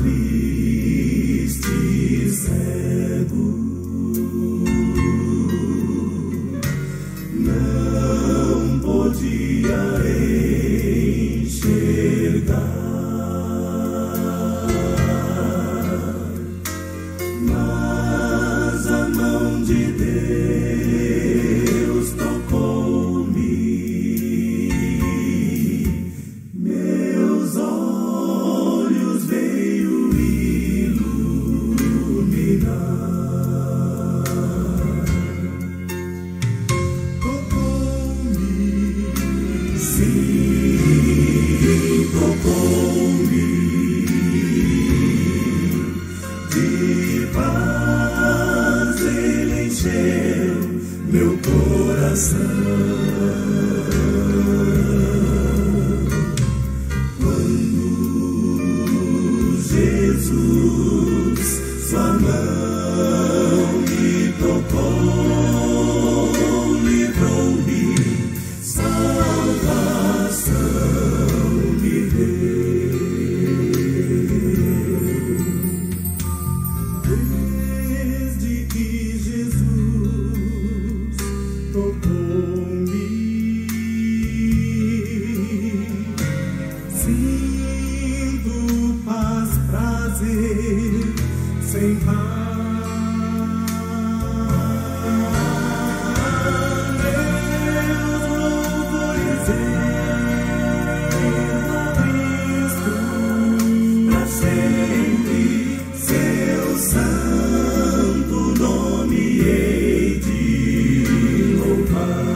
triste e cego, não podia enxergar, mas a mão de Deus tocou-me, meus olhos veio iluminar. Tocou-me, sim, tocou-me, de paz ele encheu meu coração. Jesus, sua mão me tocou, livrou-me, salvação me deu. Desde que Jesus tocou-me, sinto paz, prazer, sem par. Meus louvores entram pra sempre, seu santo nome hei de louvar.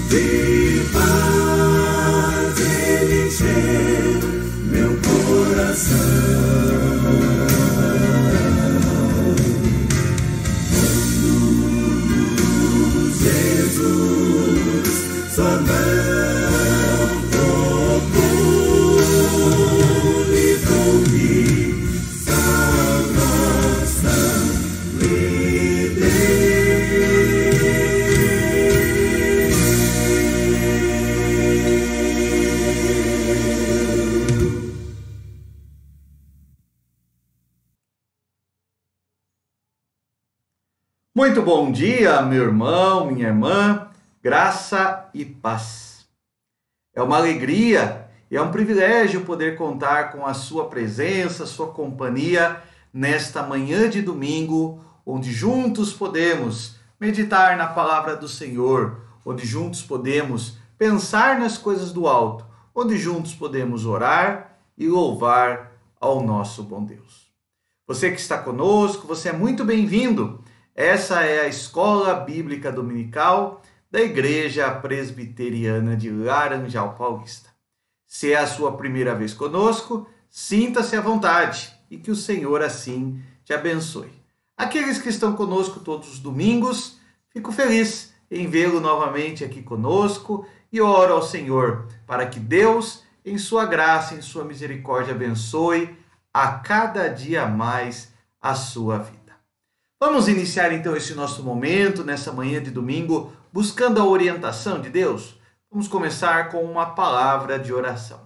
De paz ele encheu meu coração. Jesus, sua mão tocou, livrou-me, salvação me Muito bom dia, meu irmão, minha irmã, graça e paz. É uma alegria e é um privilégio poder contar com a sua presença, sua companhia nesta manhã de domingo, onde juntos podemos meditar na palavra do Senhor, onde juntos podemos pensar nas coisas do alto, onde juntos podemos orar e louvar ao nosso bom Deus. Você que está conosco, você é muito bem-vindo. Essa é a Escola Bíblica Dominical da Igreja Presbiteriana de Laranjal Paulista. Se é a sua primeira vez conosco, sinta-se à vontade e que o Senhor assim te abençoe. Aqueles que estão conosco todos os domingos, fico feliz em vê-lo novamente aqui conosco e oro ao Senhor para que Deus, em sua graça, em sua misericórdia, abençoe a cada dia mais a sua vida. Vamos iniciar então esse nosso momento, nessa manhã de domingo, buscando a orientação de Deus? Vamos começar com uma palavra de oração.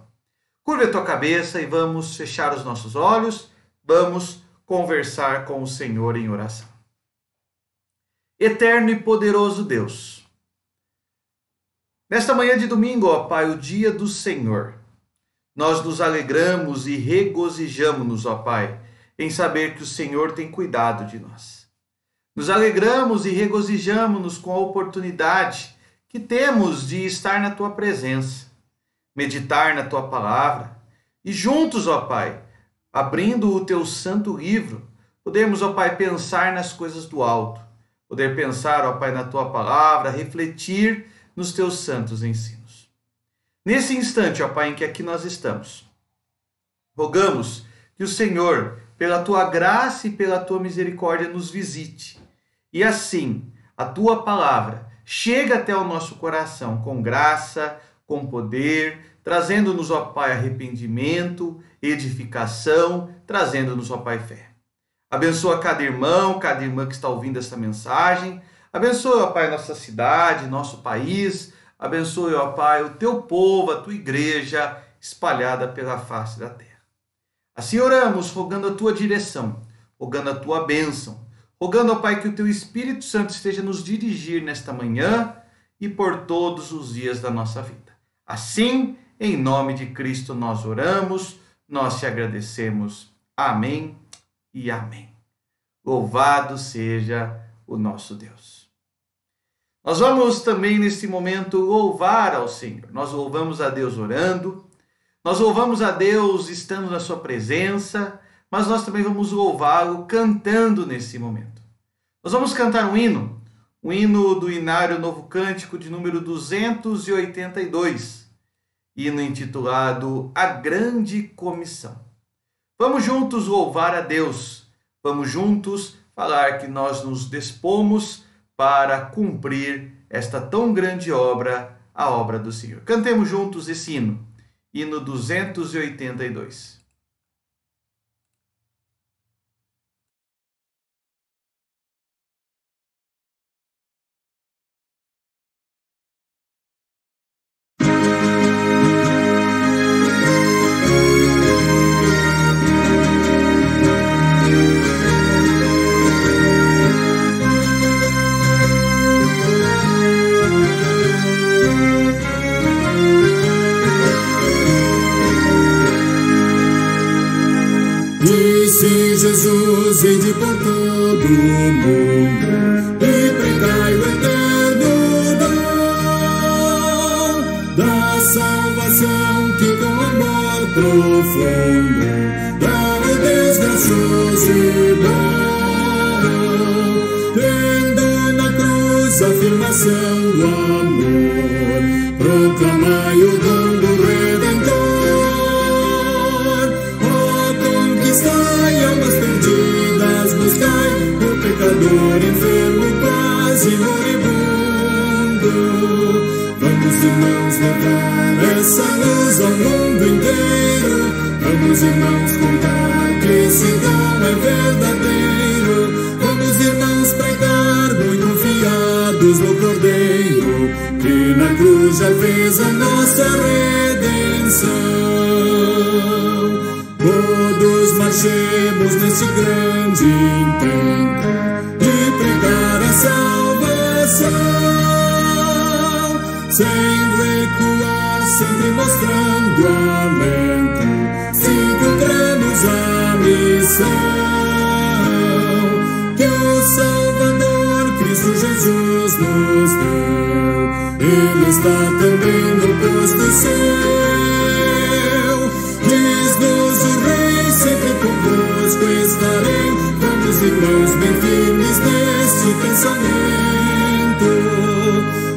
Curva a tua cabeça e vamos fechar os nossos olhos, vamos conversar com o Senhor em oração. Eterno e poderoso Deus, nesta manhã de domingo, ó Pai, o dia do Senhor, nós nos alegramos e regozijamos-nos, ó Pai, em saber que o Senhor tem cuidado de nós. Nos alegramos e regozijamos-nos com a oportunidade que temos de estar na Tua presença, meditar na Tua palavra e juntos, ó Pai, abrindo o Teu santo livro, podemos, ó Pai, pensar nas coisas do alto, poder pensar, ó Pai, na Tua palavra, refletir nos Teus santos ensinos. Nesse instante, ó Pai, em que aqui nós estamos, rogamos que o Senhor, pela Tua graça e pela Tua misericórdia, nos visite. E assim, a Tua palavra chega até o nosso coração com graça, com poder, trazendo-nos, ó Pai, arrependimento, edificação, trazendo-nos, ó Pai, fé. Abençoa cada irmão, cada irmã que está ouvindo essa mensagem. Abençoa, ó Pai, nossa cidade, nosso país. Abençoe, ó Pai, o teu povo, a tua igreja espalhada pela face da terra. Assim oramos, rogando a tua direção, rogando a tua bênção, rogando, ó Pai, que o teu Espírito Santo esteja nos dirigir nesta manhã e por todos os dias da nossa vida. Assim, em nome de Cristo nós oramos, nós te agradecemos. Amém e amém. Louvado seja o nosso Deus. Nós vamos também nesse momento louvar ao Senhor. Nós louvamos a Deus orando, nós louvamos a Deus estando na sua presença, mas nós também vamos louvá-lo cantando nesse momento. Nós vamos cantar um hino do Inário Novo Cântico de número 282, hino intitulado A Grande Comissão. Vamos juntos louvar a Deus, vamos juntos falar que nós nos dispomos para cumprir esta tão grande obra, a obra do Senhor. Cantemos juntos esse hino 282. Jesus, ide por todo o mundo e pregai o eterno dom da salvação que com amor profundo dá o desgraçoso irmão. Tendo na cruz a afirmação do amor, proclamai o dom do Redentor. Buscai o pecador enfermo, quase moribundo. Vamos, irmãos, levar essa luz ao mundo inteiro. Vamos, irmãos, contar que esse dom é verdadeiro. Vamos, irmãos, pregar muito confiados no Cordeiro, que na cruz já fez a nossa redenção. Todos marchemos nesse grande intento de pregar a salvação, sem recuar, sempre mostrando alento, se cumpramos a missão que o Salvador Cristo Jesus nos deu. Ele está também no posto seu. Diz-nos o Rei, sempre convosco estarei. Vamos, irmãos, bem firmes neste pensamento.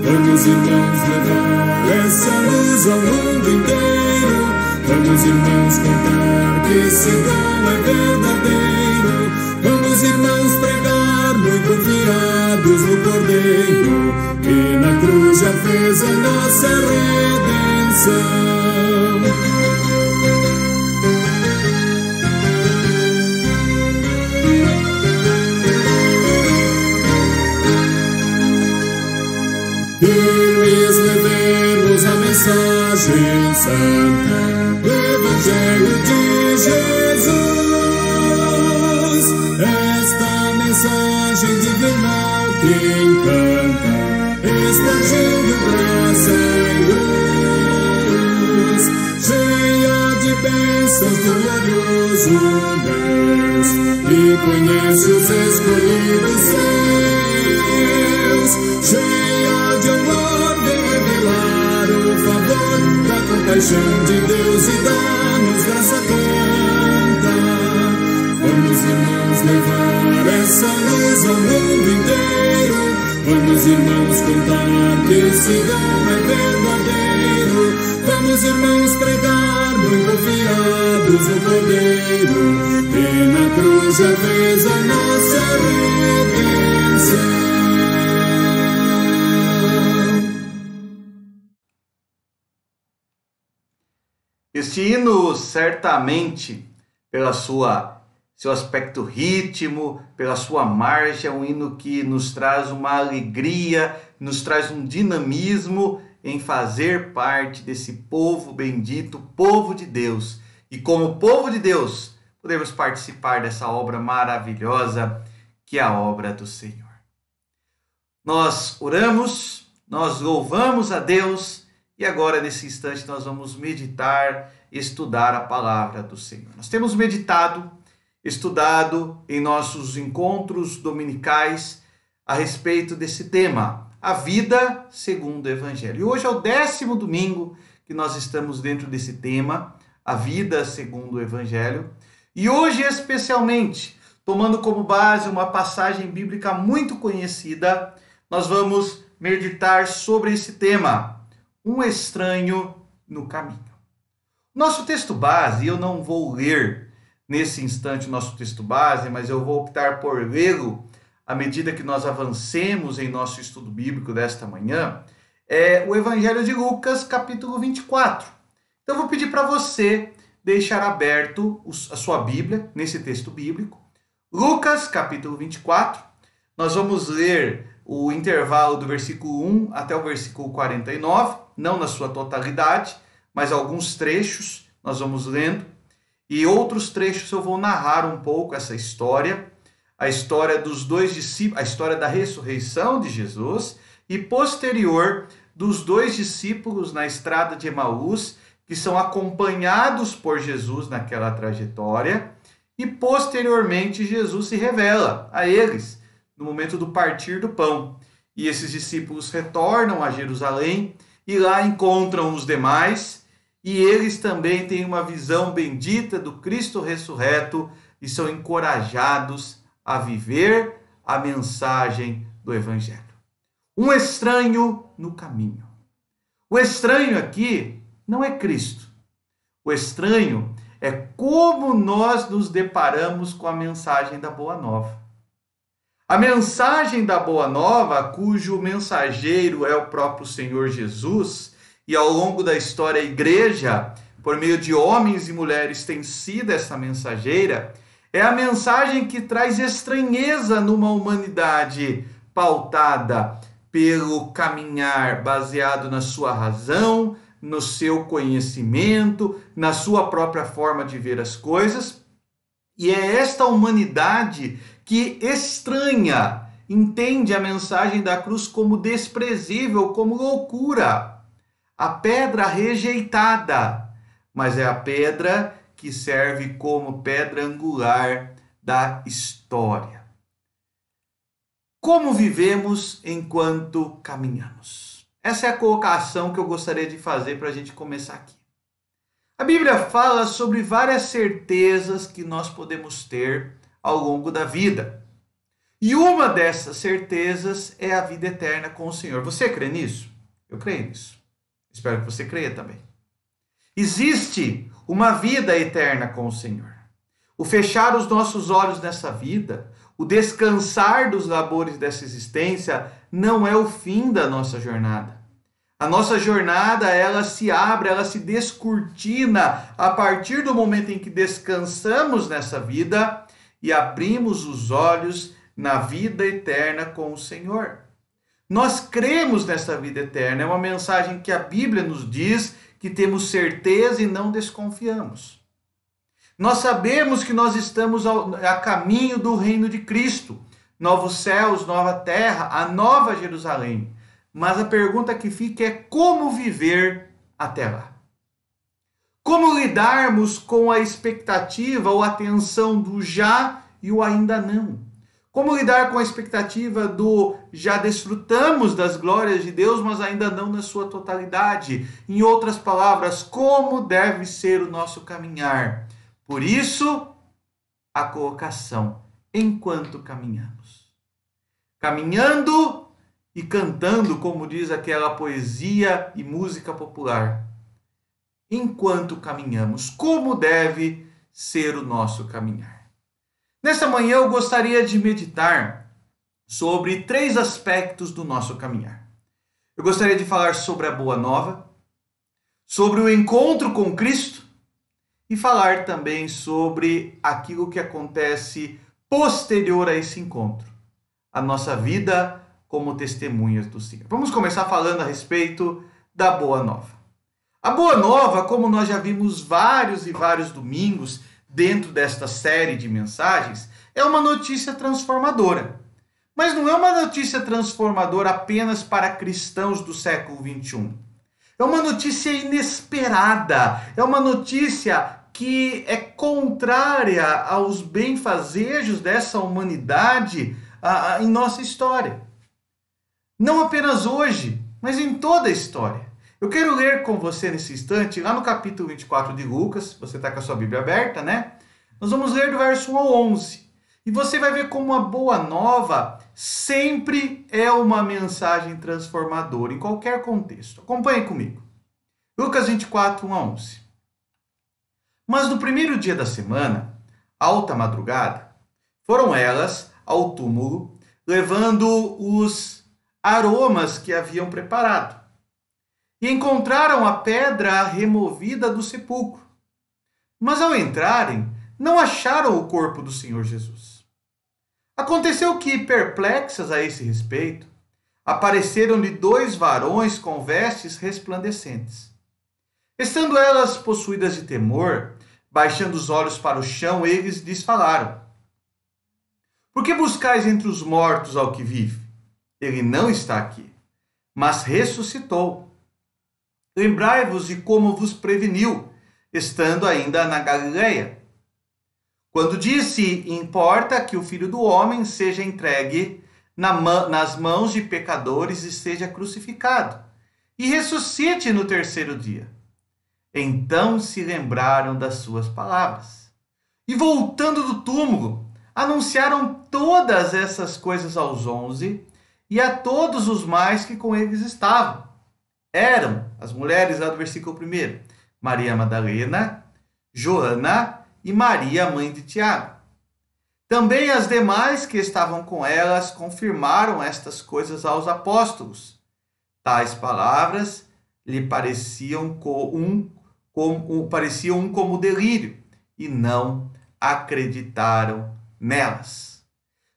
Vamos, irmãos, levar essa luz ao mundo inteiro. Vamos, irmãos, contar que esse dom é verdadeiro. Vamos, irmãos, pregar muito confiados no Cordeiro, que na cruz já fez a nossa redenção. Firmes levemos a mensagem santa do Evangelho de Jesus. Esta mensagem divinal que encanta, expandindo graça e luz, cheia de bênçãos do glorioso Deus, que conhece os escolhidos seus. Cheia de amor, vem revelar o favor da compaixão de Deus e dá-nos graça tanta. Vamos, irmãos, levar essa luz ao mundo inteiro. Vamos, irmãos, contar que esse dom é verdadeiro. Vamos, irmãos, pregar muito confiados no Cordeiro, que na cruz já fez a nossa redenção. Este hino, certamente, pela sua seu aspecto ritmo, pela sua marcha, é um hino que nos traz uma alegria, nos traz um dinamismo em fazer parte desse povo bendito, povo de Deus. E como povo de Deus, podemos participar dessa obra maravilhosa que é a obra do Senhor. Nós oramos, nós louvamos a Deus e agora nesse instante nós vamos meditar, estudar a palavra do Senhor. Nós temos estudado em nossos encontros dominicais a respeito desse tema, a vida segundo o Evangelho. E hoje é o 10º domingo que nós estamos dentro desse tema, a vida segundo o Evangelho. E hoje, especialmente, tomando como base uma passagem bíblica muito conhecida, nós vamos meditar sobre esse tema, um estranho no caminho. Nosso texto base, eu não vou ler nesse instante o nosso texto base, mas eu vou optar por lê-lo à medida que nós avancemos em nosso estudo bíblico desta manhã, é o Evangelho de Lucas, capítulo 24. Então eu vou pedir para você deixar aberto a sua Bíblia, nesse texto bíblico. Lucas, capítulo 24, nós vamos ler o intervalo do versículo 1 até o versículo 49, não na sua totalidade, mas alguns trechos nós vamos lendo. E outros trechos eu vou narrar um pouco essa história, a história dos dois discípulos, a história da ressurreição de Jesus e posterior dos dois discípulos na estrada de Emaús, que são acompanhados por Jesus naquela trajetória e posteriormente Jesus se revela a eles no momento do partir do pão. E esses discípulos retornam a Jerusalém e lá encontram os demais. E eles também têm uma visão bendita do Cristo ressurreto e são encorajados a viver a mensagem do Evangelho. Um estranho no caminho. O estranho aqui não é Cristo. O estranho é como nós nos deparamos com a mensagem da Boa Nova. A mensagem da Boa Nova, cujo mensageiro é o próprio Senhor Jesus, e ao longo da história a igreja, por meio de homens e mulheres, tem sido essa mensageira, é a mensagem que traz estranheza numa humanidade pautada pelo caminhar baseado na sua razão, no seu conhecimento, na sua própria forma de ver as coisas. E é esta humanidade que estranha, entende a mensagem da cruz como desprezível, como loucura. A pedra rejeitada, mas é a pedra que serve como pedra angular da história. Como vivemos enquanto caminhamos? Essa é a colocação que eu gostaria de fazer para a gente começar aqui. A Bíblia fala sobre várias certezas que nós podemos ter ao longo da vida. E uma dessas certezas é a vida eterna com o Senhor. Você crê nisso? Eu creio nisso. Espero que você creia também. Existe uma vida eterna com o Senhor. O fechar os nossos olhos nessa vida, o descansar dos labores dessa existência, não é o fim da nossa jornada. A nossa jornada, ela se abre, ela se descortina a partir do momento em que descansamos nessa vida e abrimos os olhos na vida eterna com o Senhor. Nós cremos nessa vida eterna, é uma mensagem que a Bíblia nos diz que temos certeza e não desconfiamos. Nós sabemos que nós estamos a caminho do reino de Cristo, novos céus, nova terra, a nova Jerusalém. Mas a pergunta que fica é como viver até lá? Como lidarmos com a expectativa ou a tensão do já e o ainda não? Como lidar com a expectativa do já desfrutamos das glórias de Deus, mas ainda não na sua totalidade? Em outras palavras, como deve ser o nosso caminhar? Por isso, a colocação, enquanto caminhamos. Caminhando e cantando, como diz aquela poesia e música popular. Enquanto caminhamos, como deve ser o nosso caminhar? Nesta manhã eu gostaria de meditar sobre 3 aspectos do nosso caminhar. Eu gostaria de falar sobre a Boa Nova, sobre o encontro com Cristo e falar também sobre aquilo que acontece posterior a esse encontro, a nossa vida como testemunhas do Senhor. Vamos começar falando a respeito da Boa Nova. A Boa Nova, como nós já vimos vários e vários domingos dentro desta série de mensagens, é uma notícia transformadora. Mas não é uma notícia transformadora apenas para cristãos do século XXI. É uma notícia inesperada, é uma notícia que é contrária aos benfazejos dessa humanidade em nossa história. Não apenas hoje, mas em toda a história. Eu quero ler com você nesse instante, lá no capítulo 24 de Lucas, você está com a sua Bíblia aberta, né? Nós vamos ler do verso 1 ao 11. E você vai ver como a Boa Nova sempre é uma mensagem transformadora, em qualquer contexto. Acompanhe comigo. Lucas 24, 1 a 11. Mas no primeiro dia da semana, alta madrugada, foram elas ao túmulo, levando os aromas que haviam preparado. E encontraram a pedra removida do sepulcro. Mas ao entrarem, não acharam o corpo do Senhor Jesus. Aconteceu que, perplexas a esse respeito, apareceram-lhe 2 varões com vestes resplandecentes. Estando elas possuídas de temor, baixando os olhos para o chão, eles lhes falaram: Por que buscais entre os mortos ao que vive? Ele não está aqui, mas ressuscitou. Lembrai-vos de como vos preveniu, estando ainda na Galileia, quando disse: importa que o Filho do Homem seja entregue nas mãos de pecadores e seja crucificado, e ressuscite no terceiro dia. Então se lembraram das suas palavras. E voltando do túmulo, anunciaram todas essas coisas aos 11 e a todos os mais que com eles estavam. Eram as mulheres lá do versículo 1, Maria Madalena, Joana e Maria, mãe de Tiago. Também as demais que estavam com elas confirmaram estas coisas aos apóstolos. Tais palavras lhe pareciam como delírio, e não acreditaram nelas.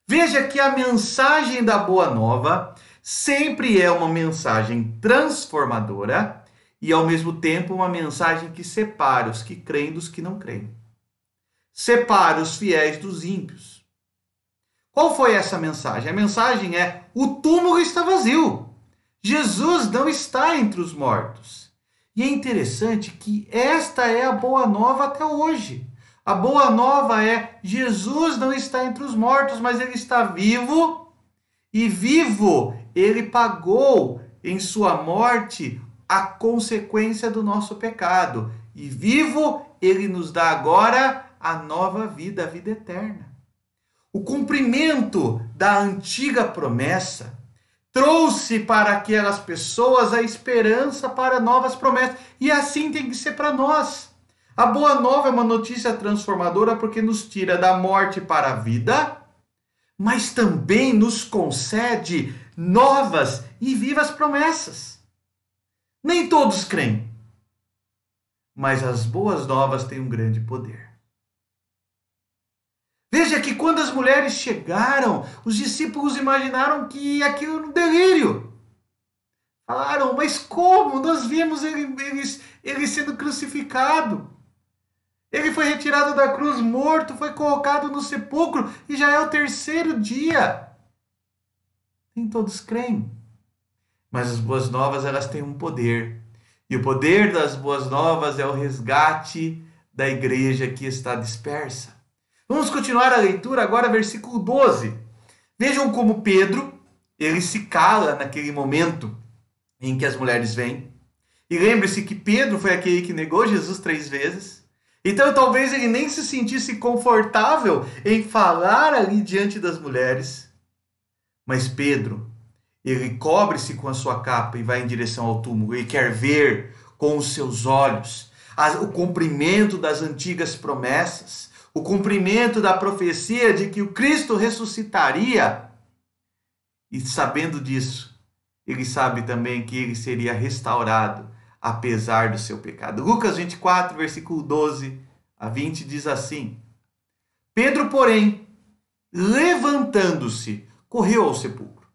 Veja que a mensagem da Boa Nova sempre é uma mensagem transformadora e, ao mesmo tempo, uma mensagem que separa os que creem dos que não creem. Separa os fiéis dos ímpios. Qual foi essa mensagem? A mensagem é: o túmulo está vazio. Jesus não está entre os mortos. E é interessante que esta é a Boa Nova até hoje. A Boa Nova é: Jesus não está entre os mortos, mas ele está vivo. E vivo, ele pagou em sua morte a consequência do nosso pecado. E vivo, ele nos dá agora a nova vida, a vida eterna. O cumprimento da antiga promessa trouxe para aquelas pessoas a esperança para novas promessas. E assim tem que ser para nós. A Boa Nova é uma notícia transformadora porque nos tira da morte para a vida, mas também nos concede novas e vivas promessas. Nem todos creem, mas as boas novas têm um grande poder. Veja que quando as mulheres chegaram, os discípulos imaginaram que aquilo era um delírio. Falaram: mas como? Nós vimos ele sendo crucificado. Ele foi retirado da cruz morto, foi colocado no sepulcro e já é o terceiro dia. Nem todos creem. Mas as boas novas, elas têm um poder. E o poder das boas novas é o resgate da igreja que está dispersa. Vamos continuar a leitura agora, versículo 12. Vejam como Pedro, ele se cala naquele momento em que as mulheres vêm. E lembre-se que Pedro foi aquele que negou Jesus 3 vezes. Então talvez ele nem se sentisse confortável em falar ali diante das mulheres. Mas Pedro, ele cobre-se com a sua capa e vai em direção ao túmulo. Ele quer ver com os seus olhos o cumprimento das antigas promessas, o cumprimento da profecia de que o Cristo ressuscitaria. E sabendo disso, ele sabe também que ele seria restaurado apesar do seu pecado. Lucas 24, versículo 12 a 20 diz assim: Pedro, porém, levantando-se, correu ao sepulcro.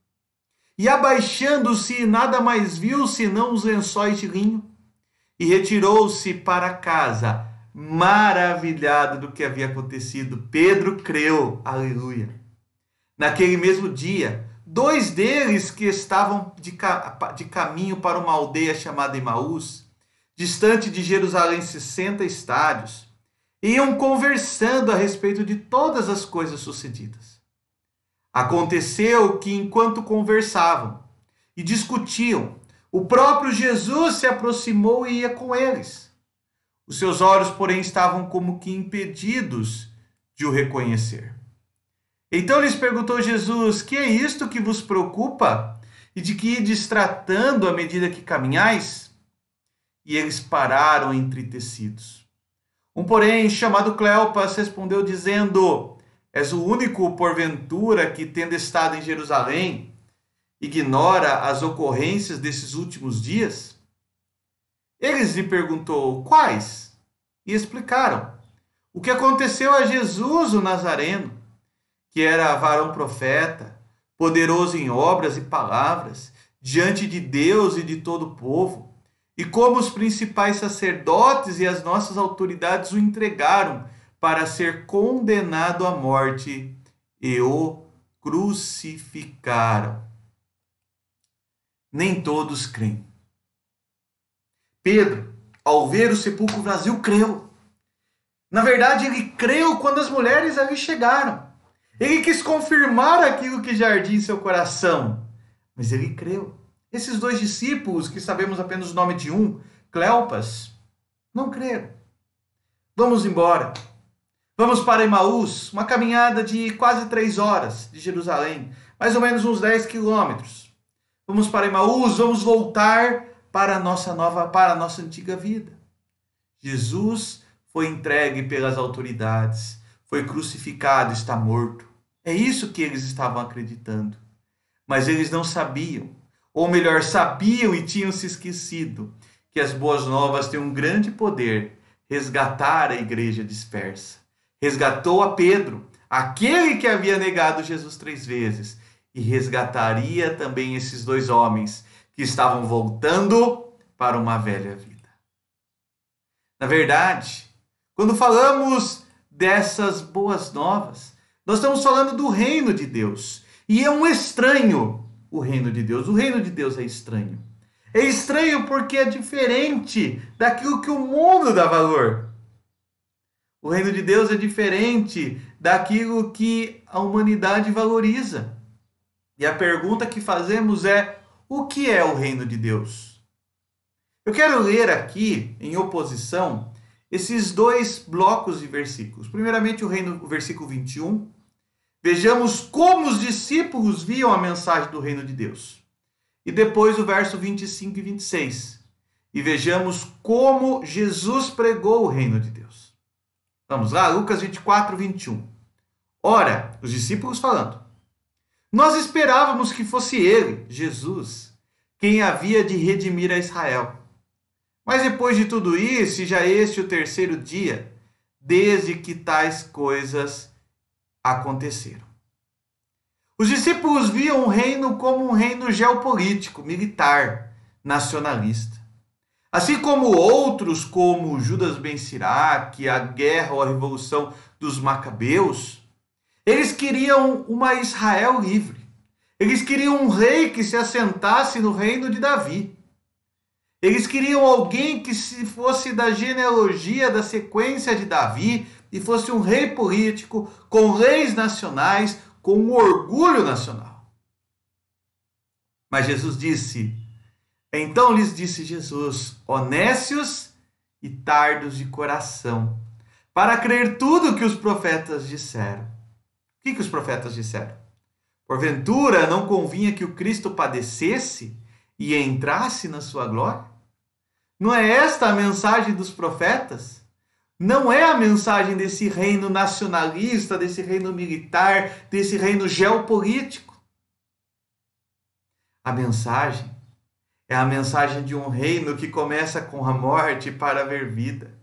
E abaixando-se, nada mais viu senão os lençóis de linho. E retirou-se para casa, maravilhado do que havia acontecido. Pedro creu, aleluia. Naquele mesmo dia, 2 deles que estavam de caminho para uma aldeia chamada Emaús, distante de Jerusalém 60 estádios, iam conversando a respeito de todas as coisas sucedidas. Aconteceu que, enquanto conversavam e discutiam, o próprio Jesus se aproximou e ia com eles. Os seus olhos, porém, estavam como que impedidos de o reconhecer. Então lhes perguntou Jesus: que é isto que vos preocupa? E de que ides tratando à medida que caminhais? E eles pararam entritecidos. Um, porém, chamado Cleopas, respondeu dizendo: és o único, porventura, que, tendo estado em Jerusalém, ignora as ocorrências desses últimos dias? Eles lhe perguntou: quais? E explicaram o que aconteceu a Jesus o Nazareno, que era varão profeta, poderoso em obras e palavras, diante de Deus e de todo o povo, e como os principais sacerdotes e as nossas autoridades o entregaram para ser condenado à morte e o crucificaram. Nem todos creem. Pedro, ao ver o sepulcro vazio, creu. Na verdade, ele creu quando as mulheres ali chegaram. Ele quis confirmar aquilo que já ardia em seu coração, mas ele creu. Esses 2 discípulos, que sabemos apenas o nome de um, Cleopas, não creram. Vamos embora. Vamos para Emaús, uma caminhada de quase 3 horas de Jerusalém, mais ou menos uns 10 quilômetros. Vamos para Emaús, vamos voltar para a nossa antiga vida. Jesus foi entregue pelas autoridades, foi crucificado, está morto. É isso que eles estavam acreditando. Mas eles não sabiam, ou melhor, sabiam e tinham se esquecido, que as boas novas têm um grande poder: resgatar a igreja dispersa. Resgatou a Pedro, aquele que havia negado Jesus 3 vezes, e resgataria também esses 2 homens que estavam voltando para uma velha vida. Na verdade, quando falamos dessas boas novas, nós estamos falando do reino de Deus. E é um estranho o reino de Deus. O reino de Deus é estranho. É estranho porque é diferente daquilo que o mundo dá valor. O reino de Deus é diferente daquilo que a humanidade valoriza. E a pergunta que fazemos é: o que é o reino de Deus? Eu quero ler aqui, em oposição, esses 2 blocos de versículos. Primeiramente, o versículo 21. Vejamos como os discípulos viam a mensagem do reino de Deus. E depois o verso 25 e 26. E vejamos como Jesus pregou o reino de Deus. Vamos lá, Lucas 24, 21. Ora, os discípulos falando: nós esperávamos que fosse ele, Jesus, quem havia de redimir a Israel. Mas depois de tudo isso, já este o 3º dia, desde que tais coisas aconteceram. Os discípulos viam o reino como um reino geopolítico, militar, nacionalista. Assim como outros, como Judas ben Siraque, a guerra ou a revolução dos Macabeus, eles queriam uma Israel livre. Eles queriam um rei que se assentasse no reino de Davi. Eles queriam alguém que fosse da genealogia, da sequência de Davi, e fosse um rei político, com leis nacionais, com um orgulho nacional. Mas Jesus disse: então lhes disse Jesus: ó nécios e tardos de coração, para crer tudo o que os profetas disseram. O que os profetas disseram? Porventura não convinha que o Cristo padecesse e entrasse na sua glória? Não é esta a mensagem dos profetas? Não é a mensagem desse reino nacionalista, desse reino militar, desse reino geopolítico. A mensagem é a mensagem de um reino que começa com a morte para haver vida,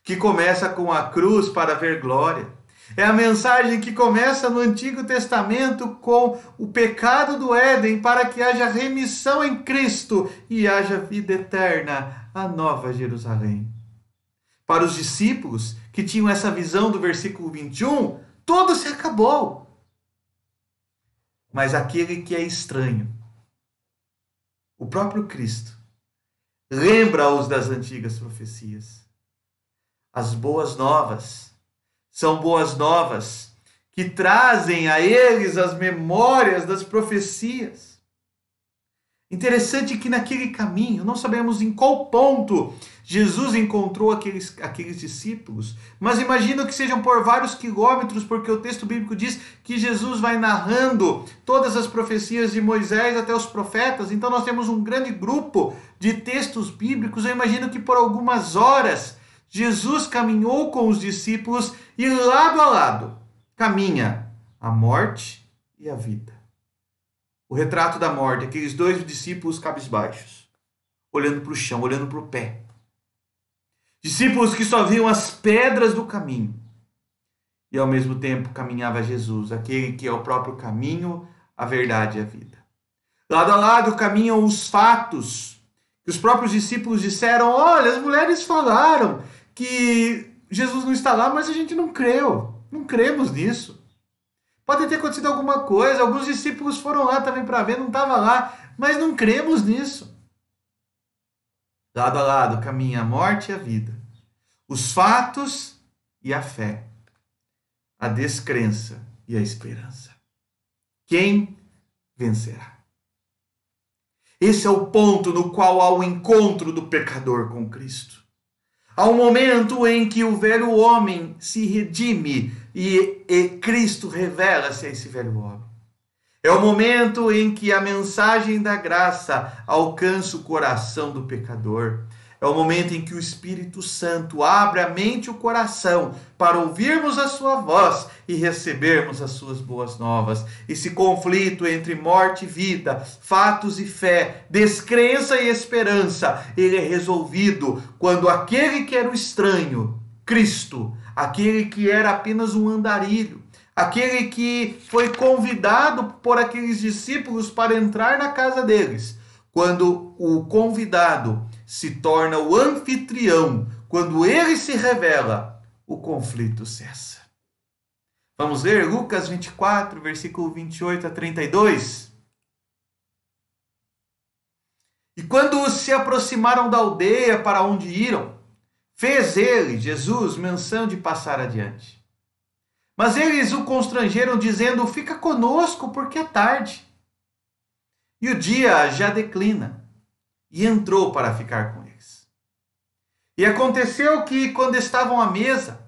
que começa com a cruz para ver glória. É a mensagem que começa no Antigo Testamento com o pecado do Éden para que haja remissão em Cristo e haja vida eterna, a nova Jerusalém. Para os discípulos que tinham essa visão do versículo 21, tudo se acabou. Mas aquele que é estranho, o próprio Cristo, lembra-os das antigas profecias. As boas novas são boas novas que trazem a eles as memórias das profecias. Interessante que naquele caminho, não sabemos em qual ponto Jesus encontrou aqueles discípulos, mas imagino que sejam por vários quilômetros, porque o texto bíblico diz que Jesus vai narrando todas as profecias de Moisés até os profetas, então nós temos um grande grupo de textos bíblicos. Eu imagino que por algumas horas Jesus caminhou com os discípulos e lado a lado caminha a morte e a vida. O retrato da morte, aqueles dois discípulos cabisbaixos, olhando para o chão, olhando para o pé. Discípulos que só viam as pedras do caminho. E ao mesmo tempo caminhava Jesus, aquele que é o próprio caminho, a verdade e a vida. Lado a lado caminham os fatos, que os próprios discípulos disseram: olha, as mulheres falaram que Jesus não está lá, mas a gente não creu, não cremos nisso. Pode ter acontecido alguma coisa, alguns discípulos foram lá também para ver, não estava lá, mas não cremos nisso. Lado a lado caminha a morte e a vida, os fatos e a fé, a descrença e a esperança. Quem vencerá? Esse é o ponto no qual há o encontro do pecador com Cristo. Há um momento em que o velho homem se redime e Cristo revela-se a esse velho homem. É o momento em que a mensagem da graça alcança o coração do pecador. É o momento em que o Espírito Santo abre a mente e o coração para ouvirmos a sua voz e recebermos as suas boas novas. Esse conflito entre morte e vida, fatos e fé, descrença e esperança, ele é resolvido quando aquele que era o estranho, Cristo, aquele que era apenas um andarilho, aquele que foi convidado por aqueles discípulos para entrar na casa deles, quando o convidado se torna o anfitrião, quando ele se revela, o conflito cessa. Vamos ler Lucas 24, versículo 28 a 32. E quando se aproximaram da aldeia para onde iram, fez ele, Jesus, menção de passar adiante. Mas eles o constrangeram, dizendo: fica conosco, porque é tarde. E o dia já declina. E entrou para ficar com eles. E aconteceu que, quando estavam à mesa,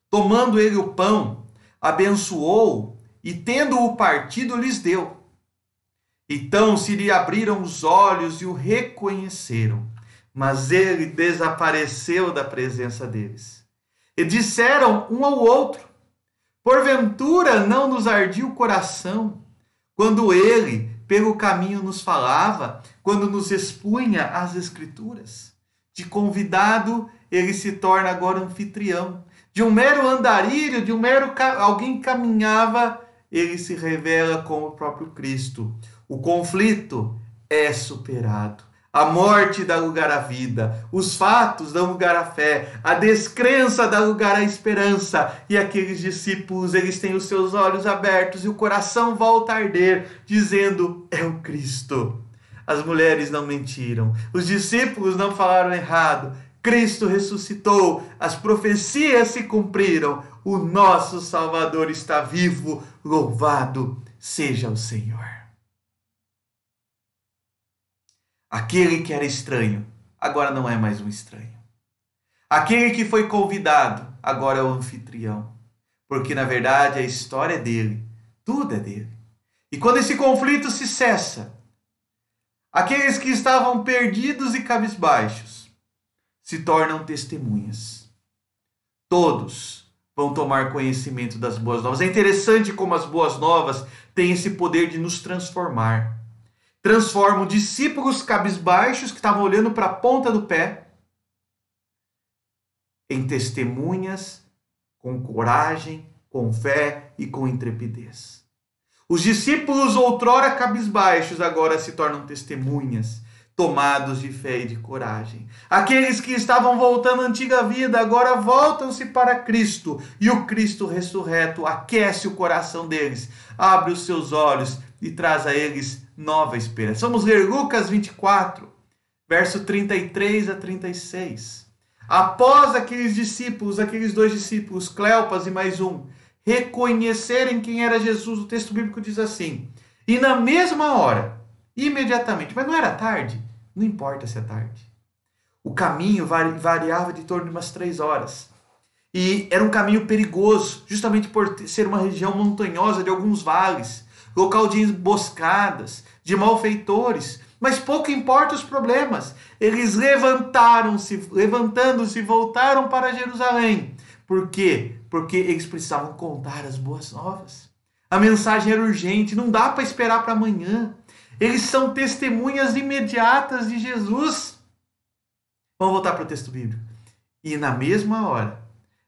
tomando ele o pão, abençoou e, tendo-o partido, lhes deu. Então se lhe abriram os olhos e o reconheceram, mas ele desapareceu da presença deles. E disseram um ao outro: porventura não nos ardia o coração, quando ele pelo caminho nos falava, quando nos expunha as Escrituras? De convidado, ele se torna agora anfitrião. De um mero andarilho, de um mero alguém que caminhava, ele se revela como o próprio Cristo. O conflito é superado. A morte dá lugar à vida, os fatos dão lugar à fé, a descrença dá lugar à esperança. E aqueles discípulos, eles têm os seus olhos abertos e o coração volta a arder, dizendo: é o Cristo. As mulheres não mentiram, os discípulos não falaram errado. Cristo ressuscitou, as profecias se cumpriram, o nosso Salvador está vivo, louvado seja o Senhor. Aquele que era estranho, agora não é mais um estranho. Aquele que foi convidado, agora é o anfitrião. Porque, na verdade, a história é dele, tudo é dele. E quando esse conflito se cessa, aqueles que estavam perdidos e cabisbaixos se tornam testemunhas. Todos vão tomar conhecimento das boas novas. É interessante como as boas novas têm esse poder de nos transformar. Transformam discípulos cabisbaixos que estavam olhando para a ponta do pé em testemunhas, com coragem, com fé e com intrepidez. Os discípulos outrora cabisbaixos agora se tornam testemunhas, tomados de fé e de coragem. Aqueles que estavam voltando à antiga vida agora voltam-se para Cristo, e o Cristo ressurreto aquece o coração deles, abre os seus olhos e traz a eles nova esperança. Vamos ler Lucas 24, verso 33 a 36. Após aqueles discípulos, aqueles 2 discípulos, Cleopas e mais um, reconhecerem quem era Jesus, o texto bíblico diz assim: e na mesma hora, imediatamente, mas não era tarde, não importa se é tarde. O caminho variava de torno de umas 3 horas. E era um caminho perigoso, justamente por ser uma região montanhosa de alguns vales, local de emboscadas, de malfeitores. Mas pouco importa os problemas. Eles levantando-se, voltaram para Jerusalém. Por quê? Porque eles precisavam contar as boas novas. A mensagem era urgente, não dá para esperar para amanhã. Eles são testemunhas imediatas de Jesus. Vamos voltar para o texto bíblico. E na mesma hora,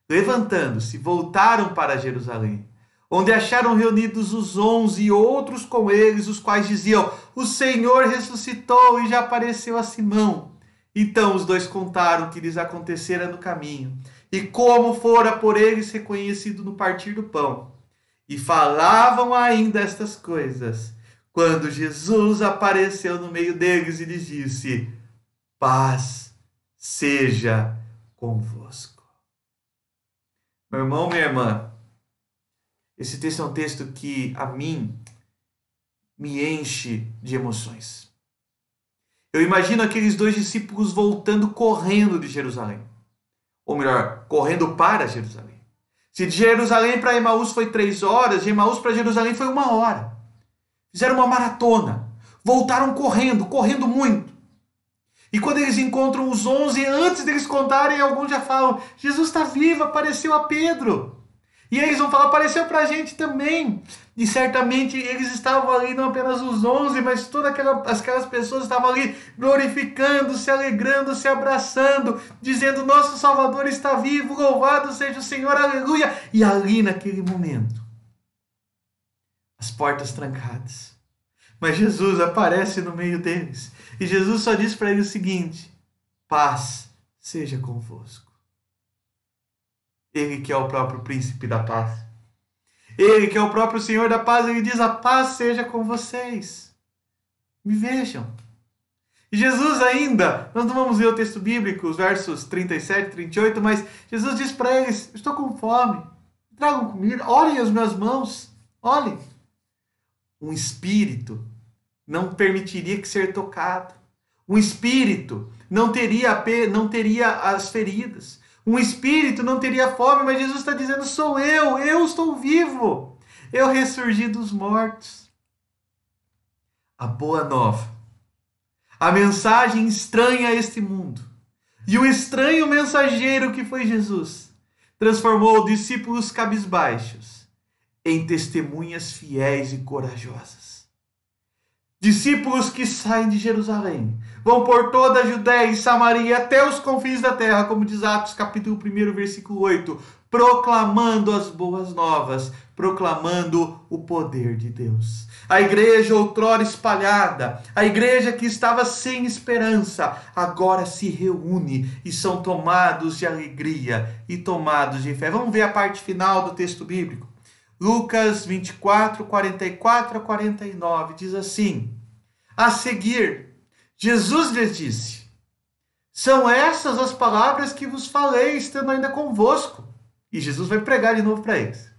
levantando-se, voltaram para Jerusalém, onde acharam reunidos os 11 e outros com eles, os quais diziam: o Senhor ressuscitou e já apareceu a Simão. Então os 2 contaram o que lhes acontecera no caminho, e como fora por eles reconhecido no partir do pão. E falavam ainda estas coisas, quando Jesus apareceu no meio deles e lhes disse: paz seja convosco. Meu irmão, minha irmã, esse texto é um texto que a mim me enche de emoções. Eu imagino aqueles 2 discípulos voltando correndo de Jerusalém. Ou melhor, correndo para Jerusalém. Se de Jerusalém para Emaús foi 3 horas, de Emaús para Jerusalém foi 1 hora. Fizeram uma maratona. Voltaram correndo muito. E quando eles encontram os 11, antes deles contarem, alguns já falam: Jesus está vivo, apareceu a Pedro. E aí eles vão falar: apareceu para a gente também. E certamente eles estavam ali, não apenas os 11, mas todas aquelas pessoas estavam ali glorificando, se alegrando, se abraçando, dizendo: nosso Salvador está vivo, louvado seja o Senhor, aleluia. E ali naquele momento, as portas trancadas, mas Jesus aparece no meio deles. E Jesus só diz para eles o seguinte: paz seja convosco. Ele que é o próprio príncipe da paz. Ele que é o próprio Senhor da paz, ele diz: a paz seja com vocês. Me vejam. E Jesus ainda, nós não vamos ler o texto bíblico, os versos 37 e 38, mas Jesus diz para eles: estou com fome, tragam comida, olhem as minhas mãos, olhem. Um espírito não permitiria que ser tocado. Um espírito não teria as feridas. Um espírito não teria fome, mas Jesus está dizendo: sou eu estou vivo. Eu ressurgi dos mortos. A boa nova. A mensagem estranha a este mundo. E o estranho mensageiro que foi Jesus transformou discípulos cabisbaixos em testemunhas fiéis e corajosas. Discípulos que saem de Jerusalém, vão por toda a Judéia e Samaria até os confins da terra, como diz Atos capítulo 1, versículo 8, proclamando as boas novas, proclamando o poder de Deus. A igreja outrora espalhada, a igreja que estava sem esperança, agora se reúne e são tomados de alegria e tomados de fé. Vamos ver a parte final do texto bíblico. Lucas 24, 44 a 49, diz assim: a seguir, Jesus lhes disse: são essas as palavras que vos falei, estando ainda convosco. E Jesus vai pregar de novo para eles.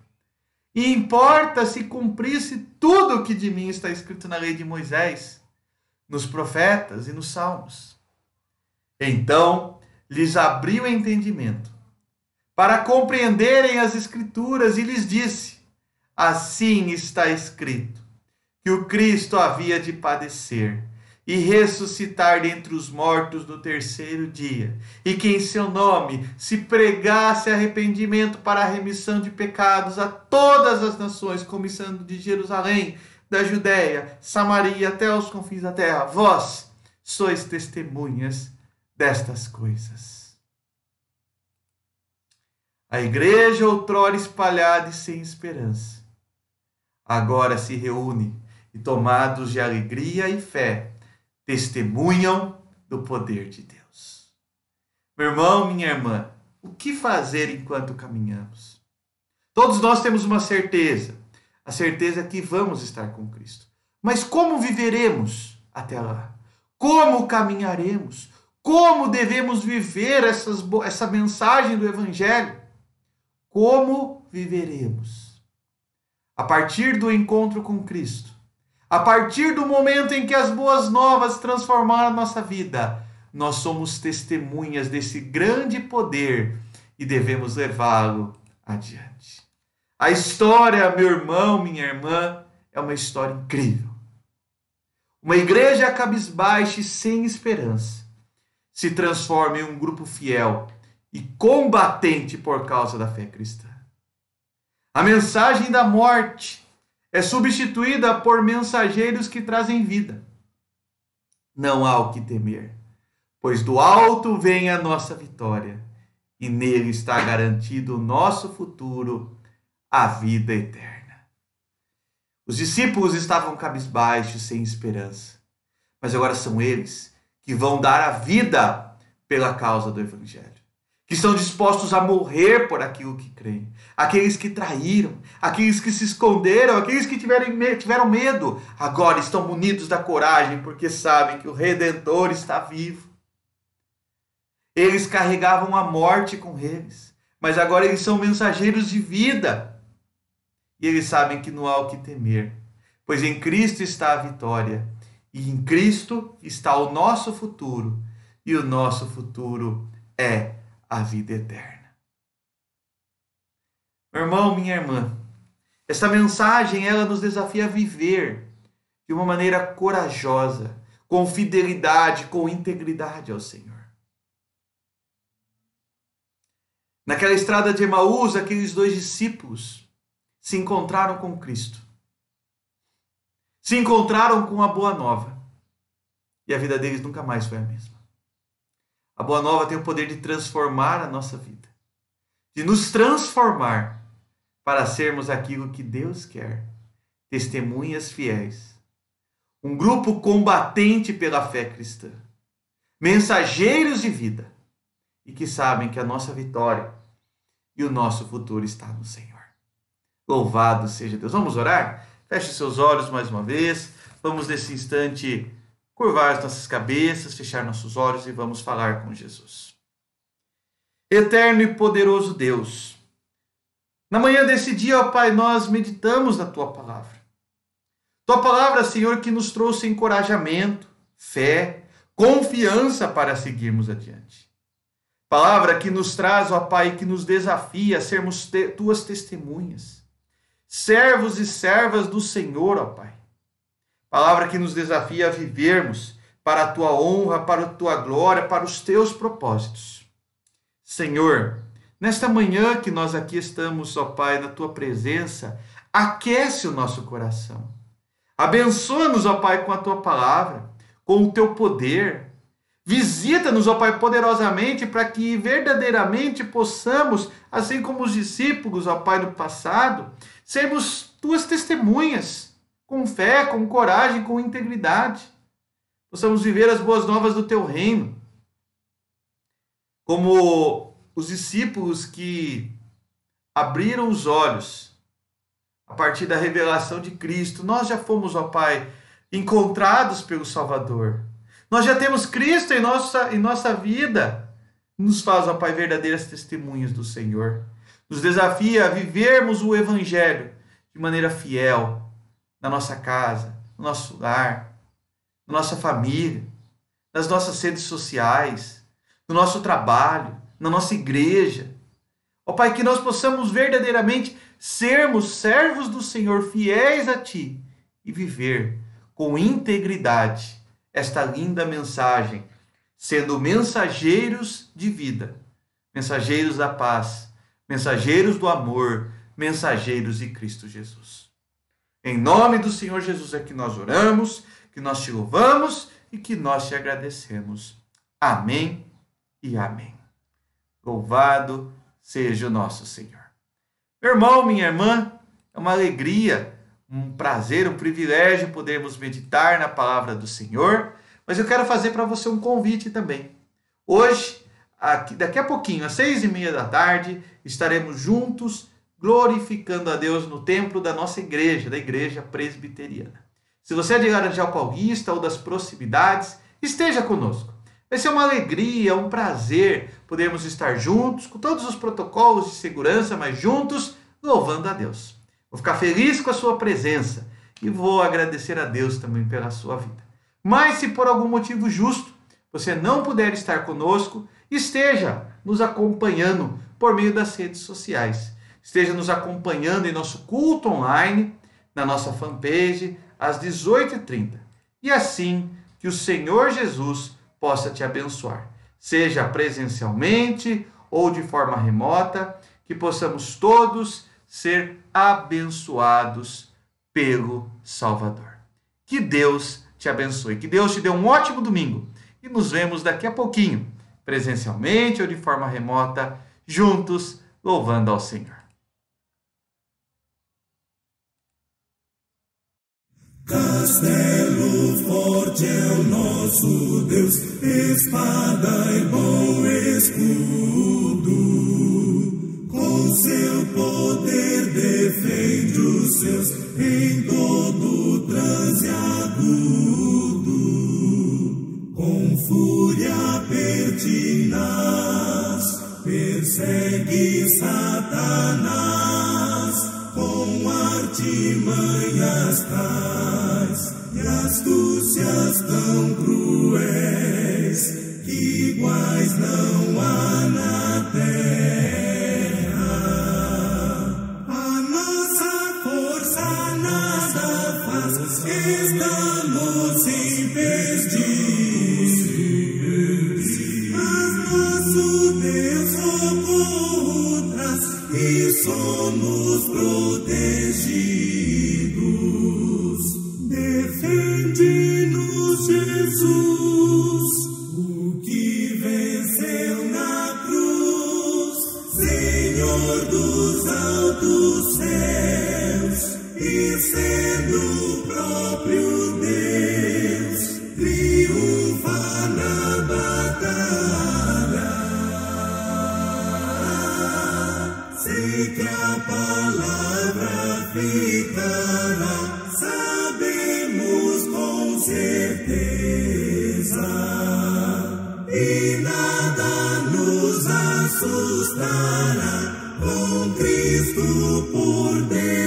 E importa se cumprisse tudo o que de mim está escrito na lei de Moisés, nos profetas e nos salmos. Então lhes abriu o entendimento, para compreenderem as escrituras, e lhes disse: assim está escrito, que o Cristo havia de padecer e ressuscitar dentre os mortos no 3º dia, e que em seu nome se pregasse arrependimento para a remissão de pecados a todas as nações, começando de Jerusalém, da Judéia, Samaria, até os confins da terra. Vós sois testemunhas destas coisas. A igreja, outrora espalhada e sem esperança, agora se reúne e, tomados de alegria e fé, testemunham do poder de Deus. Meu irmão, minha irmã, o que fazer enquanto caminhamos? Todos nós temos uma certeza, a certeza que vamos estar com Cristo. Mas como viveremos até lá? Como caminharemos? Como devemos viver essa mensagem do Evangelho? Como viveremos? A partir do encontro com Cristo, a partir do momento em que as boas novas transformaram a nossa vida, nós somos testemunhas desse grande poder e devemos levá-lo adiante. A história, meu irmão, minha irmã, é uma história incrível. Uma igreja cabisbaixa e sem esperança se transforma em um grupo fiel e combatente por causa da fé cristã. A mensagem da morte é substituída por mensageiros que trazem vida. Não há o que temer, pois do alto vem a nossa vitória e nele está garantido o nosso futuro, a vida eterna. Os discípulos estavam cabisbaixos, sem esperança, mas agora são eles que vão dar a vida pela causa do Evangelho, que estão dispostos a morrer por aquilo que creem. Aqueles que traíram, aqueles que se esconderam, aqueles que tiveram medo, agora estão munidos da coragem, porque sabem que o Redentor está vivo. Eles carregavam a morte com eles, mas agora eles são mensageiros de vida. E eles sabem que não há o que temer, pois em Cristo está a vitória, e em Cristo está o nosso futuro, e o nosso futuro é a vida eterna. Meu irmão, minha irmã, essa mensagem ela nos desafia a viver de uma maneira corajosa, com fidelidade, com integridade ao Senhor. Naquela estrada de Emaús, aqueles dois discípulos se encontraram com Cristo. Se encontraram com a Boa Nova. E a vida deles nunca mais foi a mesma. A Boa Nova tem o poder de transformar a nossa vida. De nos transformar para sermos aquilo que Deus quer. Testemunhas fiéis. Um grupo combatente pela fé cristã. Mensageiros de vida. E que sabem que a nossa vitória e o nosso futuro está no Senhor. Louvado seja Deus. Vamos orar? Feche seus olhos mais uma vez. Vamos nesse instante curvar as nossas cabeças, fechar nossos olhos e vamos falar com Jesus. Eterno e poderoso Deus, na manhã desse dia, ó Pai, nós meditamos na Tua palavra. Tua palavra, Senhor, que nos trouxe encorajamento, fé, confiança para seguirmos adiante. Palavra que nos traz, ó Pai, que nos desafia a sermos Tuas testemunhas. Servos e servas do Senhor, ó Pai. Palavra que nos desafia a vivermos para a Tua honra, para a Tua glória, para os Teus propósitos. Senhor, nesta manhã que nós aqui estamos, ó Pai, na Tua presença, aquece o nosso coração. Abençoa-nos, ó Pai, com a Tua palavra, com o Teu poder. Visita-nos, ó Pai, poderosamente, para que verdadeiramente possamos, assim como os discípulos, ó Pai, do passado, sermos Tuas testemunhas, com fé, com coragem, com integridade. Possamos viver as boas novas do Teu reino. Como os discípulos que abriram os olhos a partir da revelação de Cristo, nós já fomos, ó Pai, encontrados pelo Salvador. Nós já temos Cristo em nossa vida. Nos faz, ó Pai, verdadeiras testemunhas do Senhor. Nos desafia a vivermos o Evangelho de maneira fiel na nossa casa, no nosso lar, na nossa família, nas nossas redes sociais, no nosso trabalho, na nossa igreja. Ó Pai, que nós possamos verdadeiramente sermos servos do Senhor, fiéis a Ti e viver com integridade esta linda mensagem, sendo mensageiros de vida, mensageiros da paz, mensageiros do amor, mensageiros de Cristo Jesus. Em nome do Senhor Jesus é que nós oramos, que nós Te louvamos e que nós Te agradecemos. Amém e amém. Louvado seja o nosso Senhor. Meu irmão, minha irmã, é uma alegria, um prazer, um privilégio podermos meditar na palavra do Senhor, mas eu quero fazer para você um convite também. Hoje, daqui a pouquinho, às 6h30 da tarde, estaremos juntos glorificando a Deus no templo da nossa igreja, da Igreja Presbiteriana. Se você é de Laranjal Paulista ou das proximidades, esteja conosco. Vai ser uma alegria, um prazer podermos estar juntos, com todos os protocolos de segurança, mas juntos, louvando a Deus. Vou ficar feliz com a sua presença e vou agradecer a Deus também pela sua vida. Mas se por algum motivo justo você não puder estar conosco, esteja nos acompanhando por meio das redes sociais. Esteja nos acompanhando em nosso culto online, na nossa fanpage, às 18h30. E assim que o Senhor Jesus possa te abençoar, seja presencialmente ou de forma remota, que possamos todos ser abençoados pelo Salvador. Que Deus te abençoe, que Deus te dê um ótimo domingo e nos vemos daqui a pouquinho, presencialmente ou de forma remota, juntos, louvando ao Senhor. Castelo forte é o nosso Deus, espada e bom escudo. Com seu poder defende os seus em todo transe agudo. Com fúria pertinaz persegue Satanás. Com artimanhas tais e astúcias tão cruéis que iguais não há na terra. A nossa força nada faz, estamos impedidos, mas nosso Deus socorro traz e somos protegidos. Defende-nos, Jesus, o que venceu na cruz, Senhor dos altos céus, e sendo o próprio Deus, triunfa na batalha. Sei que a palavra ficará, sabemos com certeza, e nada nos assustará, com Cristo por Deus.